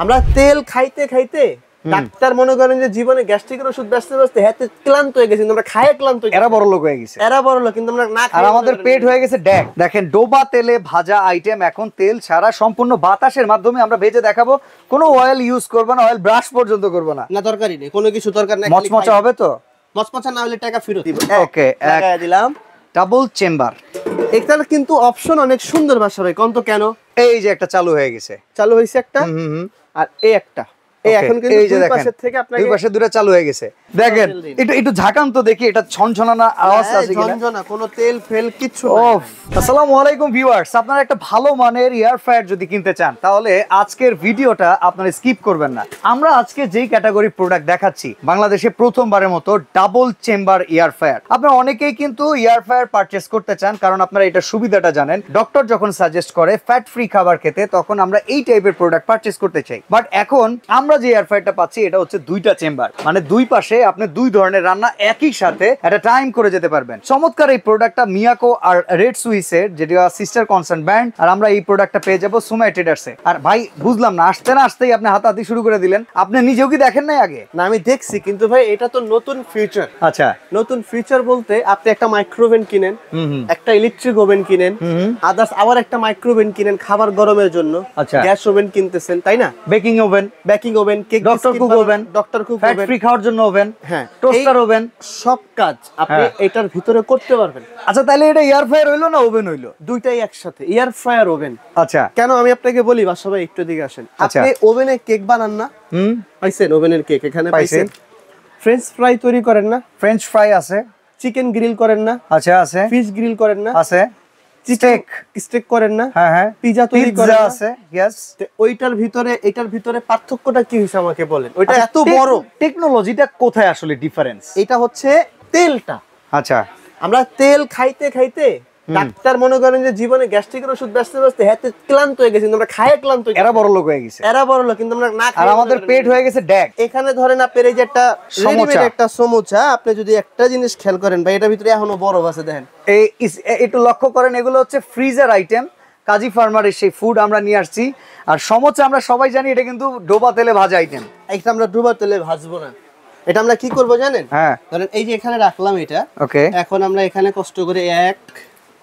আমরা তেল খাইতে খাইতে ডাক্তার মনে করেন যে জীবনে গ্যাস্ট্রিকের ওষুধ বেচতে বেচতে হাতে ক্লান্ত হয়ে গেছে, আমরা খায় ক্লান্ত হয়ে গেছি। এরা বড় লোক হয়ে গেছে, এরা বড় লোক, কিন্তু আমরা না খাই, আর আমাদের পেট হয়ে গেছে ড্যাক। দেখেন ডোবা তেলে ভাজা আইটেম, এখন তেল ছাড়া সম্পূর্ণ বাতাসের মাধ্যমে আমরা ভেজে দেখাবো। কোনো অয়েল ইউজ করব না, অয়েল ব্রাশ পর্যন্ত করব না। না দরকারই নেই, কোনো কিছু দরকার নেই। মচমচা হবে তো? মচমচা না হলে টাকা ফেরত দিব। ওকে, লাগায় দিলাম। ডাবল চেম্বার, এখানে কিন্তু অপশন অনেক সুন্দর বাসা ভাই, কোন তো কেন? এই যে একটা চালু হয়ে গেছে, চালু হয়েছে একটা, আর এই একটা, এই এখন কিন্তু দুই পাশের থেকে আপনাকে দুই পাশে দুটো চালু হয়ে গেছে। দেখেন একটু ঝাঁকান তো দেখি, এটা ছনছনানা আওয়াজ আছে কিনা? ঝনঝনা, কোনো তেল ফেল কিচ্ছু ও না। আসসালামু আলাইকুম ভিউয়ার্স, আপনারা একটা ভালো মানের এয়ার ফ্রায়ার যদি কিনতে চান তাহলে আজকের ভিডিওটা আপনারা স্কিপ করবেন না। আমরা আজকে যেই ক্যাটাগরি প্রোডাক্ট দেখাচ্ছি, বাংলাদেশে প্রথমবারের মতো ডাবল চেম্বার এয়ার ফ্রায়ার। আপনারা অনেকেই কিন্তু এয়ার ফ্রায়ার পারচেজ করতে চান, কারণ আপনারা এটা সুবিধাটা জানেন। ডক্টর যখন সাজেস্ট করে ফ্যাট ফ্রি খাবার খেতে, তখন আমরা এই টাইপের প্রোডাক্ট পারচেজ করতে চাই। বাট এখন আমরা যে এয়ার ফ্রায়ারটা পাচ্ছি, এটা হচ্ছে দুইটা চেম্বার, মানে দুই পাশে আপনি দুই ধরনের রান্না একই সাথে একটা টাইম করে যেতে পারবেন। চমৎকার এই প্রোডাক্টটা মিয়াকো আর রেড সুইসের, যেটা সিস্টার কনসার্ন ব্র্যান্ড, আর আমরা এই প্রোডাক্টটা পেয়ে যাবো সুমাই ট্রেডার্সে। আর ভাই বুঝলাম না, আসতে না আসতেই আপনি হাতাহাতি শুরু করে দিলেন। আপনি নিজেও কি দেখেন নাই আগে? না আমি দেখছি, কিন্তু ভাই এটা তো নতুন ফিউচার। আচ্ছা, নতুন ফিউচার বলতে আপনি একটা মাইক্রোওভেন কিনেন, একটা ইলেকট্রিক ওভেন কিনেন, আদার্স আবার একটা মাইক্রোওভেন কিনেন খাবার গরমের জন্য। আচ্ছা, গ্যাস ওভেন কিনতেছেন, তাই না? Baking oven, cake, doctor cook oven, doctor cook fat oven, free খাওয়ার জন্য ওভেন, হ্যাঁ, টোস্টার ওভেন, সব কাজ আপনি এটার ভিতরে করতে পারবেন। আচ্ছা, তাহলে এটা এয়ার ফ্রায়ার হইলো না ওভেন হইলো? দুইটাই একসাথে, এয়ার ফ্রায়ার ওভেন। আচ্ছা, কেন আমি আপনাকে বলি, বাসা ভাই একটু দিকে আসেন। আপনি ওভেনে কেক বানান না? পাইছেন ওভেনের কেক? এখানে পাইছেন। ফ্রেঞ্চ ফ্রাই তৈরি করেন না? ফ্রেঞ্চ ফ্রাই আছে। চিকেন গ্রিল করেন না? আচ্ছা আছে। ফিশ গ্রিল করেন না? আছে। স্টেক করেন না? হ্যাঁ হ্যাঁ। পিজা তৈরি করেন না? আছে। यस। ওইটার ভিতরে এটার ভিতরে পার্থক্যটা কি হইছে আমাকে বলেন। ওইটা এত বড়, টেকনোলজিটা কোথায় আসলে ডিফারেন্স? এটা হচ্ছে তেলটা। আচ্ছা, আমরা তেল খাইতে খাইতে ডাক্তার মনে করেন যে জীবনে গ্যাস্ট্রিকের ওষুধ বেচতে বেচতে হাতে ক্লান্ত হয়ে গেছে, আমরা খায় ক্লান্ত হয়ে গেছি। এরা বড় লোক হয়ে গেছে, এরা বড় লোক, কিন্তু আমরা না খাই, আর আমাদের পেট হয়ে গেছে ড্যাক। এখানে ধরেন আপনার এই যে একটা রেডিমেড একটা সমোচা, আপনি যদি একটা জিনিস খেয়াল করেন ভাই, এটার ভিতরে এখনো বরফ আছে। দেখেন এই একটু লক্ষ্য করেন, এগুলো হচ্ছে ফ্রিজার আইটেম। কাজী ফার্মারের সেই ফুড আমরা নিয়ে আসছি। আর সমোচা আমরা সবাই জানি এটা কিন্তু ডোবা তেলে ভাজা আইটেম। এটা আমরা ডোবা তেলে ভাজবো না, এটা আমরা কি করব জানেন? হ্যাঁ, ধরেন এই যে এখানে রাখলাম এটা, ওকে। এখন আমরা এখানে কষ্ট করে 1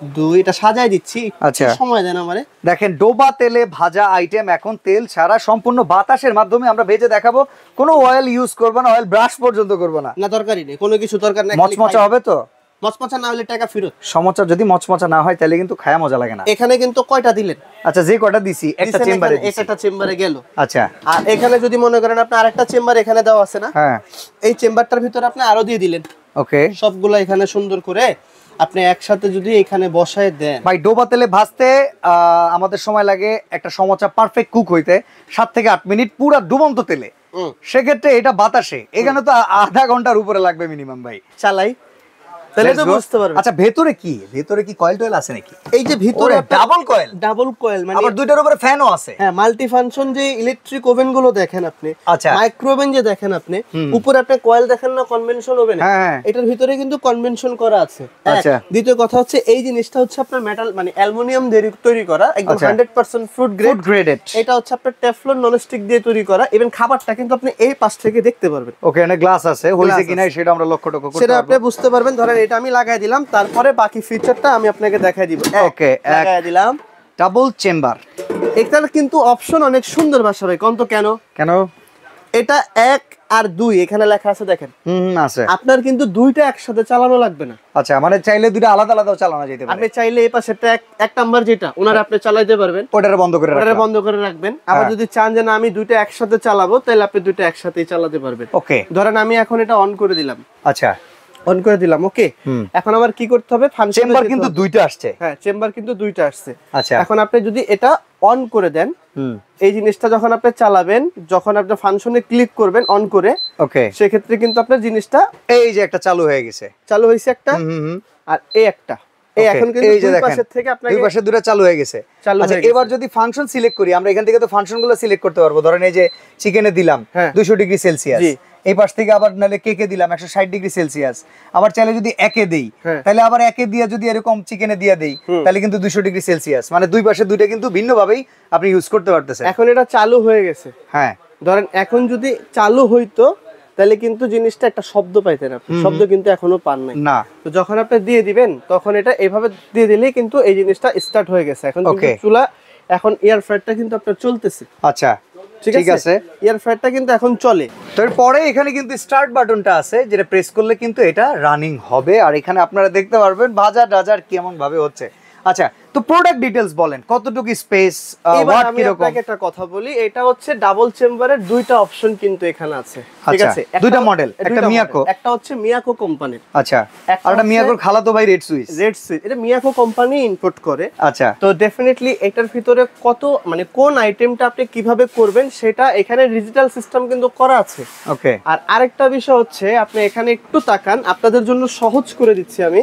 2 এটা সাজায় দিচ্ছি। আচ্ছা, সময় দেন আমারে। দেখেন ডোবা তেলে ভাজা আইটেম, এখন তেল ছাড়া সম্পূর্ণ বাতাসের মাধ্যমে আমরা ভেজে দেখাবো। কোনো অয়েল ইউজ করব না, অয়েল ব্রাশ পর্যন্ত করব না। না দরকারই নেই, কোনো কিছু দরকার নেই। মচমচা হবে তো? মচমচা না হলে টাকা ফেরত। সমোচা যদি মচমচা না হয় তাহলে কিন্তু খায়া মজা লাগে না। এখানে কিন্তু কয়টা দিলেন? আচ্ছা, যে কয়টা দিছি একটা চেম্বারে দিছি। একটা চেম্বারে গেল। আচ্ছা, আর এখানে যদি মনে করেন আপনি আরেকটা চেম্বার এখানে দেওয়া আছে না? হ্যাঁ, এই চেম্বারটার ভিতরে আপনি আরো দিয়ে দিলেন। ওকে, সবগুলো এখানে সুন্দর করে আপনি একসাথে যদি এখানে বসায় দেন। ভাই ডোবা তেলে ভাজতে আমাদের সময় লাগে একটা সমোচা পারফেক্ট কুক হইতে 7 থেকে 8 মিনিট পুরো ডুবন্ত তেলে। সেক্ষেত্রে এটা বাতাসে, এখানে তো আধা ঘন্টার উপরে লাগবে মিনিমাম। ভাই চালাই তাহলে তো বুঝতে পারবেন। আচ্ছা, ভেতরে কি কয়েল টয়েল আছে নাকি? এই যে ভিতরে ডাবল কয়েল, মানে আবার দুইটার উপরে ফ্যানও আছে। হ্যাঁ, মাল্টি ফাংশন যে ইলেকট্রিক ওভেন গুলো দেখেন আপনি, আচ্ছা, মাইক্রোওভেন যে দেখেন আপনি, উপরে আপনি কয়েল দেখেন না, কনভেনশন ওভেন, এটার ভিতরে কিন্তু কনভেনশন করা আছে। আচ্ছা, দ্বিতীয় কথা হচ্ছে এই জিনিসটা হচ্ছে আপনার মেটাল মানে অ্যালুমিনিয়াম দিয়ে তৈরি করা, একদম 100% ফুড গ্রেডেড। এটা হচ্ছে আপনার টেফলন ননস্টিক দিয়ে তৈরি করা। ইভেন খাবারটা কিন্তু আপনি এই পাশ থেকে দেখতে পারবেন। ওকে, এখানে গ্লাস আছে, হইছে কিনা সেটা আমরা লক্ষ্য করতে পারবো, সেটা আপনি বুঝতে পারবেন। ধরেন এটা আমি লাগাই দিলাম, তারপরে বাকি ফিচারটা আমি আপনাকে দেখাই দিব। ওকে, লাগাই দিলাম। ডাবল চেম্বার, এখানে কিন্তু অপশন অনেক সুন্দর বাসা ভাই, কোন তো কেন? এটা 1 আর 2 এখানে লেখা আছে, দেখেন। আছে। আপনার কিন্তু দুইটা একসাথে চালানো লাগবে না। আচ্ছা, মানে চাইলে দুইটা আলাদা আলাদাও চালানো যেতে পারে। আপনি চাইলে এই পাশেরটা এক নাম্বার যেটা ওনারা আপনি চালাতে পারবেন, ওটারে বন্ধ করে রাখবেন। আবার যদি চান যে না আমি দুইটা একসাথে চালাবো, তাহলে আপনি দুইটা একসাথেই চালাতে পারবেন। ওকে, ধরেন আমি এখন এটা অন করে দিলাম। আচ্ছা, অন করে দিলাম। ওকে, এখন আবার কি করতে হবে? চেম্বার কিন্তু দুইটা আসছে। হ্যাঁ, চেম্বার কিন্তু দুইটা আসছে। আচ্ছা, এখন আপনি যদি এটা অন করে দেন, এই জিনিসটা যখন আপনি চালাবেন, যখন আপনি ফাংশনে ক্লিক করবেন অন করে, ওকে, সেক্ষেত্রে কিন্তু আপনার জিনিসটা এই যে একটা চালু হয়ে গেছে, চালু হয়েছে একটা, আর এই একটা, এই এখন কিন্তু দুই পাশের থেকে আপনাকে দুই পাশে দুটো চালু হয়ে গেছে। আচ্ছা এবার যদি ফাংশন সিলেক্ট করি আমরা এখান থেকে তো ফাংশনগুলো সিলেক্ট করতে পারবো। ধরেন এই যে চিকেনে দিলাম 200 ডিগ্রি সেলসিয়াস, এই পাশ থেকে আবার নালে কেকে দিলাম 160 ডিগ্রি সেলসিয়াস, আবার চাইলে যদি একে দেই তাহলে আবার একে দিয়ে যদি এরকম চিকেনে দিয়ে দেই তাহলে কিন্তু 200 ডিগ্রি সেলসিয়াস, মানে দুই পাশে দুইটা কিন্তু ভিন্নভাবেই আপনি ইউজ করতে পারতেছেন। এখন এটা চালু হয়ে গেছে। হ্যাঁ ধরেন এখন যদি চালু হইতো তাহলে কিন্তু জিনিসটা একটা শব্দ পাইতেন আপনি, শব্দ কিন্তু এখনো পান নাই না। তো যখন আপনি দিয়ে দিবেন তখন এটা এইভাবে দিয়ে দিলেই কিন্তু এই জিনিসটা স্টার্ট হয়ে গেছে। এখন কিন্তু চুলা এখন এয়ার ফ্রায়ারটা কিন্তু আপনার চলতেছে। আচ্ছা ঠিক আছে, এয়ার ফ্রায়ারটা কিন্তু এখন চলে। তারপরে এখানে কিন্তু স্টার্ট বাটনটা আছে যেটা প্রেস করলে কিন্তু এটা রানিং হবে, আর এখানে আপনারা দেখতে পারবেন ভাজা টাজার কেমন ভাবে হচ্ছে। আচ্ছা তো প্রোডাক্ট ডিটেইলস বলেন, কতটুকু স্পেস, ওয়াট কি রকম? আপনাকে একটা কথা বলি, এটা হচ্ছে ডাবল চেম্বারের দুইটা অপশন কিন্তু এখানে আছে, ঠিক আছে? দুইটা মডেল, একটা মিয়াকো, একটা হচ্ছে মিয়াকো কোম্পানির। আচ্ছা আর একটা মিয়াকোর খালাতো ভাই রেড সুইচ। এটা মিয়াকো কোম্পানি ইম্পোর্ট করে। আচ্ছা তো ডেফিনেটলি এটার ভিতরে কত মানে কোন আইটেমটা আপনি কিভাবে করবেন সেটা এখানে ডিজিটাল সিস্টেম কিন্তু করা আছে। ওকে, আর আরেকটা বিষয় হচ্ছে আপনি এখানে একটু তাকান, আপনাদের জন্য সহজ করে দিচ্ছি আমি।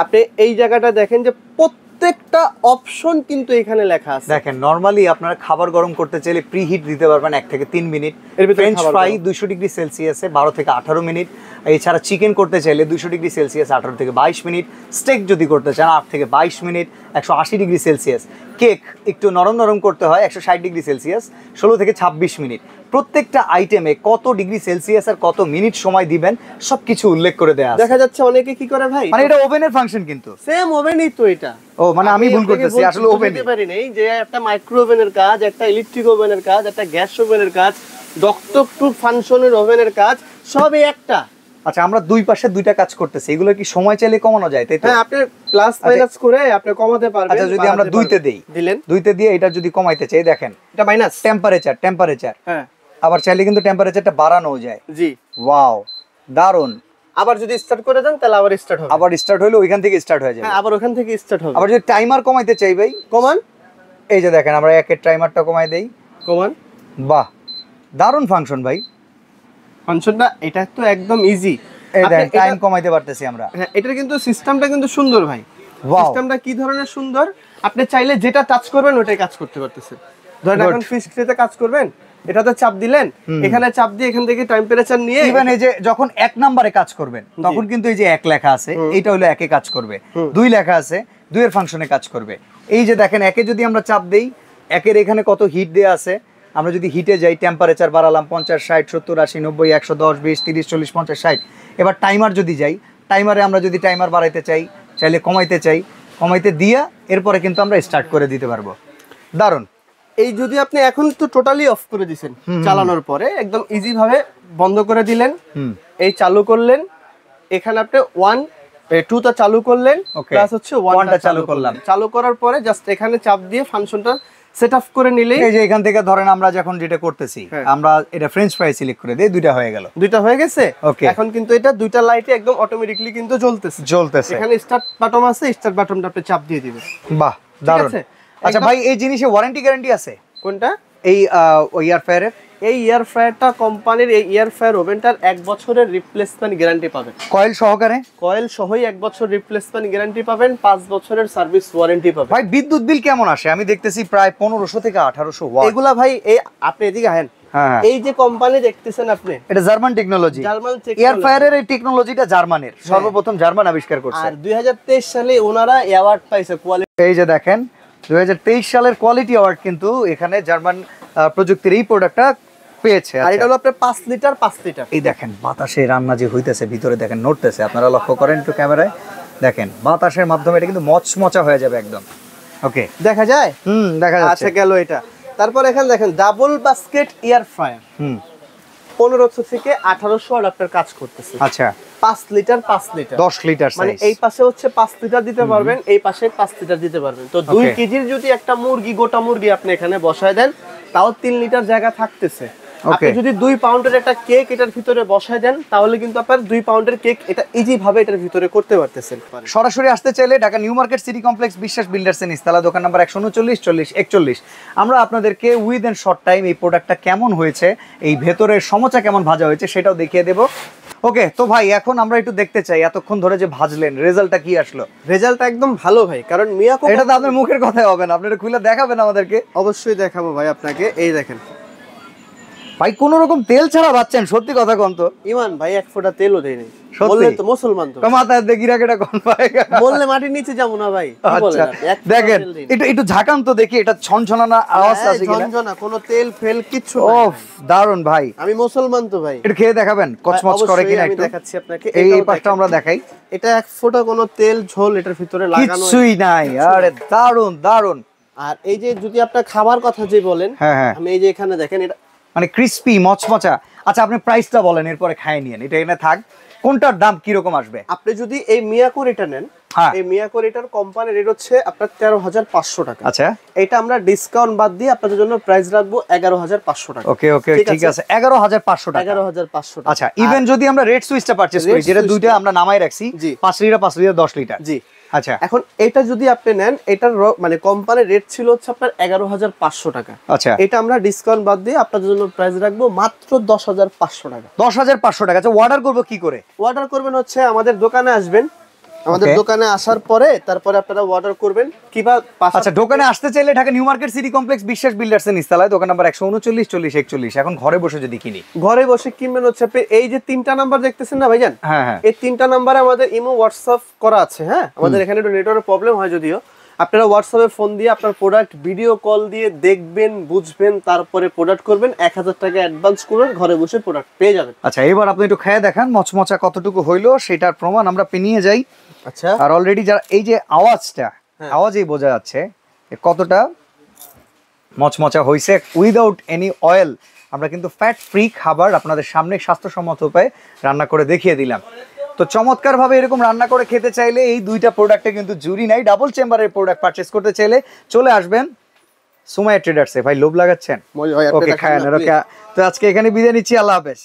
আপনি এই জায়গাটা দেখেন যে প্রত্যেকটা অপশন কিন্তু এখানে লেখা আছে। দেখেন নরমালি আপনারা খাবার গরম করতে চাইলে প্রিহিট দিতে পারবেন 1 থেকে 3 মিনিট, ফ্রেঞ্চ ফ্রাই 200 ডিগ্রি সেলসিয়াসে 12 থেকে 18 মিনিট, এছাড়া চিকেন করতে চাইলে 200 ডিগ্রি সেলসিয়াস 18 থেকে 22 মিনিট, স্টেক যদি করতে চান 8 থেকে 22 মিনিট 180 ডিগ্রি সেলসিয়াস, কেক একটু নরম নরম করতে হয় 160 ডিগ্রি সেলসিয়াস 16 থেকে 26 মিনিট। প্রত্যেকটা আইটেমে কত ডিগ্রি সেলসিয়াস আর কত মিনিট সময় দিবেন সবকিছু উল্লেখ করে দেয়া আছে। দেখা যাচ্ছে অনেকে কি করে ভাই, মানে এটা ওভেনের ফাংশন, কিন্তু সেম ওভেনই তো এটা। ও মানে আমি ভুল করতেছি, আসলে ওভেন দিতে পারি নাই যে একটা মাইক্রো ওভেনের কাজ, একটা ইলেকট্রিক ওভেনের কাজ, একটা গ্যাস ওভেনের কাজ, ডক্টর টু ফাংশনের ওভেনের কাজ, সবই একটা। আচ্ছা আমরা দুই পাশে দুইটা কাজ করতেছি, এগুলো কি সময় চাইলে কমানো যায় তাই তো? হ্যাঁ আপনি প্লাস মাইনাস করে আপনি কমাতে পারবেন। আচ্ছা যদি আমরা দুইতে দেই, দিলেন দুইতে দিয়ে এটা যদি কমাইতে চাই, দেখেন এটা মাইনাস টেম্পারেচার, হ্যাঁ আবার চাইলে কিন্তু টেম্পারেচারটা বাড়ানো যায়। জি ওয়াও দারুন। আবার যদি স্টার্ট করে দেন তাহলে আবার স্টার্ট হবে, আবার স্টার্ট হইলো ওইখান থেকে স্টার্ট হয়ে যাবে। হ্যাঁ আবার ওখান থেকে স্টার্ট হবে। আবার যদি টাইমার কমাইতে চাই ভাই, কমান, এই যে দেখেন আমরা একের টাইমারটা কমাই দেই, কমান। বাহ দারুন ফাংশন ভাই, ফাংশনটা এটা তো একদম ইজি। এই দেখেন টাইম কমাইতে পারতেছি আমরা। হ্যাঁ এটার কিন্তু সিস্টেমটা কিন্তু সুন্দর ভাই। সিস্টেমটা কি ধরনের সুন্দর, আপনি চাইলে যেটা টাচ করবেন ওটাই কাজ করতে পারতেছেন। ধরেন এখন ফিশ ট্রেতে কাজ করবেন, এটাতে চাপ দিলেন, এখানে চাপ দিয়ে এখান থেকে টেম্পারেচার নিয়ে ইভেন এই যে যখন 1 নম্বরে কাজ করবেন তখন কিন্তু এই যে 1 লেখা আছে এটা হলো 1 এ কাজ করবে, 2 লেখা আছে 2 এর ফাংশনে কাজ করবে। এই যে দেখেন 1 এ যদি আমরা চাপ দেই, 1 এর এখানে কত হিট দেয়া আছে, আমরা যদি হিটে যাই টেম্পারেচার বাড়ালাম 50 60 70 80 90 110 20 30 40 50 60। এবার টাইমার যদি যাই, টাইমারে আমরা যদি টাইমার বাড়াইতে চাই, চাইলে কমাইতে চাই, কমাইতে দিয়া এরপরে কিন্তু আমরা স্টার্ট করে দিতে পারবো। দারুন। এই যদি আপনি এখন তো টোটালি অফ করে দিবেন, চালানোর পরে একদম ইজি ভাবে বন্ধ করে দিলেন, এই চালু করলেন, এখানে আপনি 1 2 টা চালু করলেন, প্লাস হচ্ছে 1 টা চালু করলাম। চালু করার পরে জাস্ট এখানে চাপ দিয়ে ফাংশনটা সেটআপ করে নিলেই, এই যে এখান থেকে ধরেন আমরা যখন যেটা করতেছি আমরা এটা ফ্রেঞ্চ ফ্রাই সিলেক্ট করে দেই, দুইটা হয়ে গেল, দুইটা হয়ে গেছে। ওকে এখন কিন্তু এটা দুইটা লাইটে একদম অটোমেটিক্যালি কিন্তু জ্বলতেছে। এখানে স্টার্ট বাটন আছে, স্টার্ট বাটনটা আপনি চাপ দিয়ে দিবেন। বাহ দারুন। আচ্ছা ভাই এই জিনিসে ওয়ারেন্টি গ্যারান্টি আছে? কোনটা? এই এয়ার ফ্রায়ারের? এই এয়ার ফ্রায়ারটা কোম্পানির এই এয়ার ফ্রায়ার ওভেনটার 1 বছরের রিপ্লেসমেন্ট গ্যারান্টি পাবেন, কয়েল সহকারে। কয়েল সহই 1 বছর রিপ্লেসমেন্ট গ্যারান্টি পাবেন, 5 বছরের সার্ভিস ওয়ারেন্টি পাবেন। ভাই বিদ্যুৎ বিল কেমন আসে? আমি দেখতেছি প্রায় 1500 থেকে 1800 ওয়াট। এগুলা ভাই এই আপনি এদিকে আহেন, হ্যাঁ এই যে কোম্পানি দেখতেছেন আপনি, এটা জার্মান টেকনোলজি। জার্মান এয়ার ফ্রায়ারের এই টেকনোলজিটা জার্মানের, সর্বপ্রথম জার্মান আবিষ্কার করছে। আর 2023 সালে ওনারা অ্যাওয়ার্ড পাইছে কোয়ালিটি। এই যে দেখেন 2023 সালের কোয়ালিটি অ্যাওয়ার্ড কিন্তু এখানে জার্মান প্রযুক্তির এই প্রোডাক্টটা পেয়েছে। আর এটা হলো আপনার 5 লিটার 5 লিটার। এই দেখেন বাতাসে রান্না যে হইতেছে, ভিতরে দেখেন নড়তেছে, আপনারা লক্ষ্য করেন একটু ক্যামেরায়, দেখেন বাতাসের মাধ্যমে এটা কিন্তু মচমচা হয়ে যাবে একদম। ওকে দেখা যায়, দেখা যাচ্ছে। আচ্ছা গেল এটা। তারপর এখানে দেখেন ডাবল বাস্কেট এয়ার ফ্রায়ার, 1500 থেকে 1800 ওয়াট আপনার কাজ করতেছে। আচ্ছা 5 লিটার 5 লিটার 10 লিটার মানে এই পাশে হচ্ছে 5 লিটার দিতে পারবেন, এই পাশে 5 লিটার দিতে পারবেন। তো 2 কেজির যদি একটা মুরগি, গোটা মুরগি আপনি এখানে বসায় দেন, তাও 3 লিটার জায়গা থাকতেছে। আপনি যদি 2 পাউন্ডের একটা কেক এটার ভিতরে বসায় দেন, তাহলে কিন্তু আপনার 2 পাউন্ডের কেক এটা ইজি ভাবে এটার ভিতরে করতে পারতেছেন। সরাসরি আসতে চাইলে Dhaka new market city complex বিশ্বাস বিল্ডার্স এর নিচতলা, দোকান নাম্বার 139 40 41। আমরা আপনাদেরকে উইদিন শর্ট টাইম এই প্রোডাক্টটা কেমন হয়েছে, এই ভেতরের সমচা কেমন ভাজা হয়েছে সেটাও দেখিয়ে দেব। ওকে, তো ভাই এখন আমরা একটু দেখতে চাই এতক্ষণ ধরে যে ভাজলেন রেজাল্টটা কি আসলো। রেজাল্টটা একদম ভালো ভাই, কারণ মিয়াকো এটা তো আপনার মুখের কথাই হবে না, আপনি এটা খুলে দেখাবেন আমাদেরকে। অবশ্যই দেখাবো ভাই আপনাকে। এই দেখেন ভাই কোন রকম তেল ছাড়া বাচ্চেন, সত্যি কথা কোন তো। ইমান ভাই এক ফোঁটা তেলও দেয় নাই, সত্যি? বললে তো মুসলমান তো মাথায় দেখি রাখেটা কোন ভাই, বললে মাটির নিচে যাবো না ভাই, কি বলেন আচ্ছা আপনি? এক ফোঁটা দেখেন তেল দেই নাই। একটু একটু ঝাঁকান তো দেখি, এটা ছনছনানা আওয়াজ হ্যাঁ, আছে কিনা। ঝনঝনা, কোনো তেল ফেল কিচ্ছু ও নাই। দারুন ভাই, আমি মুসলমান তো ভাই। একটু খেয়ে দেখাবেন কচমচ করে অবশ্যই কিনা আমি একটু। দেখাচ্ছি আপনাকে। এই এটাও পাশটা দেখেন। আমরা দেখাই, এটা এক ফোঁটা কোনো তেল ঝোল এটার ভিতরে লাগানো কিছুই নাই। আরে দারুন দারুন। আর এই যে যদি আপনার খাবার কথা যে বলেন, হ্যাঁ হ্যাঁ, আমি এই যে এখানে দেখেন এটা মানে ক্রিস্পি মচমচা। আচ্ছা আপনি প্রাইসটা বলেন, এরপরে খাই নিয়েন, এটা এনে থাক। কোনটার দাম কি রকম আসবে? আপনি যদি এই মিয়াকো এটা নেন, হ্যাঁ এই মিয়াকো এটার কোম্পানি রেট হচ্ছে আপনার 13,500 টাকা। আচ্ছা এটা আমরা ডিসকাউন্ট বাদ দিয়ে আপনাদের জন্য প্রাইস রাখবো 11,500 টাকা। ওকে ওকে ঠিক আছে, 11,500 টাকা। 11,500 টাকা। আচ্ছা ইভেন যদি আমরা রেড সুইচটা পারচেজ করি, red যেটা switch দুইটা আমরা নামাই রাখছি, জি। 5 লিটার 5 লিটার 10 লিটার। জি। আচ্ছা এখন এটা যদি আপনি নেন, এটার মানে কোম্পানির রেট ছিল হচ্ছে আপনার 11,500 টাকা। আচ্ছা এটা আমরা ডিসকাউন্ট বাদ দিয়ে আপনাদের জন্য প্রাইস রাখবো মাত্র 10,500 টাকা। 10,500 টাকা। আচ্ছা অর্ডার করবো কি করে? অর্ডার করবেন হচ্ছে আমাদের দোকানে আসবেন, আমাদের Okay. দোকানে আসার পরে তারপরে আপনারা অর্ডার করবেন কিংবা আচ্ছা দোকানে আসতে চাইলে Dhaka new market city complex বিশ্বাস বিল্ডার্স এর নিচতলায়, দোকান নাম্বার 139 40 41। এখন ঘরে বসে যদি কিনি, ঘরে বসে কিনবেন হচ্ছে আপনি এই যে 3টা নাম্বার দেখতেছেন না ভাইজান, হ্যাঁ হ্যাঁ এই 3টা নাম্বারে আমাদের ইমো হোয়াটসঅ্যাপ করা আছে। হ্যাঁ, আমাদের এখানে একটু নেটওয়ার্কের প্রবলেম হয় যদিও, আপনারা হোয়াটসঅ্যাপে ফোন দিয়ে আপনার প্রোডাক্ট ভিডিও কল দিয়ে দেখবেন, বুঝবেন, তারপরে প্রোডাক্ট করবেন, 1,000 টাকা অ্যাডভান্স করবেন, ঘরে বসে প্রোডাক্ট পেয়ে যাবেন। আচ্ছা এবার আপনি একটু খেয়ে দেখান মচমচা কতটুকু হইলো, সেটার প্রমাণ আমরা পেনিয়ে যাই। আচ্ছা, আর অলরেডি যারা এই যে আওয়াজটা, আওয়াজেই বোঝা যাচ্ছে যে কতটা মচমচা হইছে উইদাউট এনি অয়েল। আমরা কিন্তু ফ্যাট ফ্রি খাবার আপনাদের সামনে স্বাস্থ্যসম্মত উপায়ে রান্না করে দেখিয়ে দিলাম। তো চমৎকার ভাবে এরকম রান্না করে খেতে চাইলে এই দুইটা প্রোডাক্টে কিন্তু জুরি নাই। ডাবল চেম্বারের প্রোডাক্ট পারচেস করতে চাইলে চলে আসবেন সুমাইয়া ট্রেডার্সে। ভাই লোভ লাগাচ্ছেন? মজা হয়, আপনি ওকে দেখেন খায় না, না। please। তো আজকে এখানে বিদায় নিচ্ছি, আল্লাহ হাফেজ।